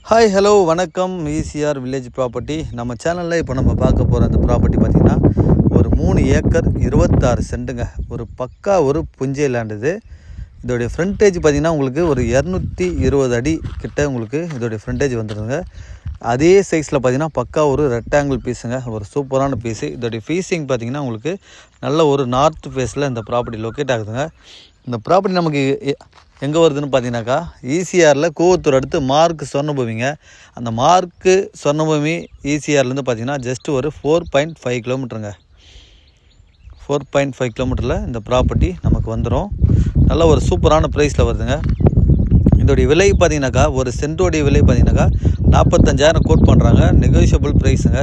Hi hello வணக்கம். ECR village property நம்ம சேனலில் இப்போ நம்ம பார்க்க போகிற அந்த ப்ராப்பர்ட்டி பார்த்திங்கன்னா ஒரு 3 ஏக்கர் 26 சென்ட்டுங்க. ஒரு பக்கா ஒரு புஞ்சை லேண்ட் இது. இதோடைய ஃப்ரண்டேஜ் பார்த்திங்கன்னா உங்களுக்கு ஒரு 220 அடி கிட்ட உங்களுக்கு இதோடைய ஃப்ரண்டேஜ் வந்துடுங்க. அதே சைஸில் பார்த்திங்கன்னா பக்கா ஒரு ரெக்டாங்கிள் பீஸுங்க, ஒரு சூப்பரான பீஸு. இதோடைய ஃபீஸிங் பார்த்திங்கன்னா உங்களுக்கு நல்ல ஒரு நார்த் ஃபேஸில் இந்த ப்ராப்பர்ட்டி லொக்கேட் ஆகுதுங்க. இந்த ப்ராப்பர்ட்டி நமக்கு எங்கே வருதுன்னு பார்த்தீங்கன்னாக்கா ஈசிஆரில் கூவத்தூர் அடுத்து மார்க் சொர்ணபூமிங்க. அந்த மார்க்கு சொர்ணபூமி ஈசிஆர்லேருந்து பார்த்தீங்கன்னா ஜஸ்ட் ஒரு 4.5 கிலோமீட்டருங்க. 4.5 கிலோமீட்டரில் இந்த ப்ராப்பர்ட்டி நமக்கு வந்துடும். நல்ல ஒரு சூப்பரான ப்ரைஸில் வருதுங்க. இதோடைய விலை பார்த்தீங்கன்னாக்கா ஒரு சென்ட்டோடைய விலை பார்த்தீங்கன்னாக்கா 45,000 கோட் பண்ணுறாங்க. நெகோஷியபிள் ப்ரைஸுங்க.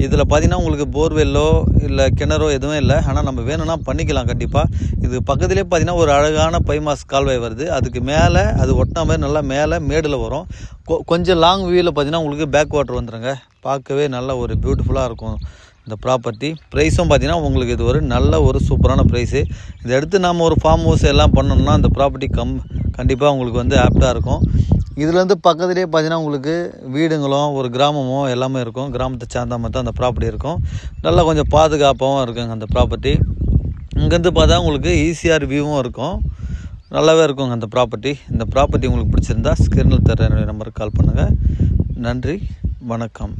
இதில் பார்த்தீங்கன்னா உங்களுக்கு போர்வெல்லோ இல்லை கிணறோ எதுவும் இல்லை. ஆனால் நம்ம வேணும்னா பண்ணிக்கலாம் கண்டிப்பாக. இது பக்கத்துலேயே பார்த்தீங்கன்னா ஒரு அழகான பைமாஸ் கால்வாய் வருது. அதுக்கு மேலே அது ஒட்டின மாதிரி நல்லா மேலே மேடில் வரும். கொஞ்சம் லாங் வியூவில் பார்த்தீங்கன்னா உங்களுக்கு பேக் வாட்டர் வந்துடுங்க. பார்க்கவே நல்ல ஒரு பியூட்டிஃபுல்லாக இருக்கும் இந்த ப்ராப்பர்ட்டி. ப்ரைஸும் பார்த்தீங்கன்னா உங்களுக்கு இது ஒரு நல்ல ஒரு சூப்பரான ப்ரைஸு. இதை எடுத்து நம்ம ஒரு ஃபார்ம் ஹவுஸ் எல்லாம் பண்ணோம்னா அந்த ப்ராப்பர்ட்டி கண்டிப்பாக உங்களுக்கு வந்து ஆப்டாக இருக்கும். இதுலேருந்து பக்கத்துலேயே பார்த்தீங்கன்னா உங்களுக்கு வீடுங்களும் ஒரு கிராமமும் எல்லாமே இருக்கும். கிராமத்தை சார்ந்த மாதிரி தான் அந்த ப்ராப்பர்ட்டி இருக்கும். நல்லா கொஞ்சம் பாதுகாப்பாகவும் இருக்குங்க அந்த ப்ராப்பர்ட்டி. இங்கேருந்து பார்த்தா உங்களுக்கு ஈசிஆர் வியூவும் இருக்கும். நல்லாவே இருக்குங்க அந்த ப்ராப்பர்ட்டி. இந்த ப்ராப்பர்ட்டி உங்களுக்கு பிடிச்சிருந்தா ஸ்க்ரீனில் தர என்னுடைய நம்பருக்கு கால் பண்ணுங்கள். நன்றி, வணக்கம்.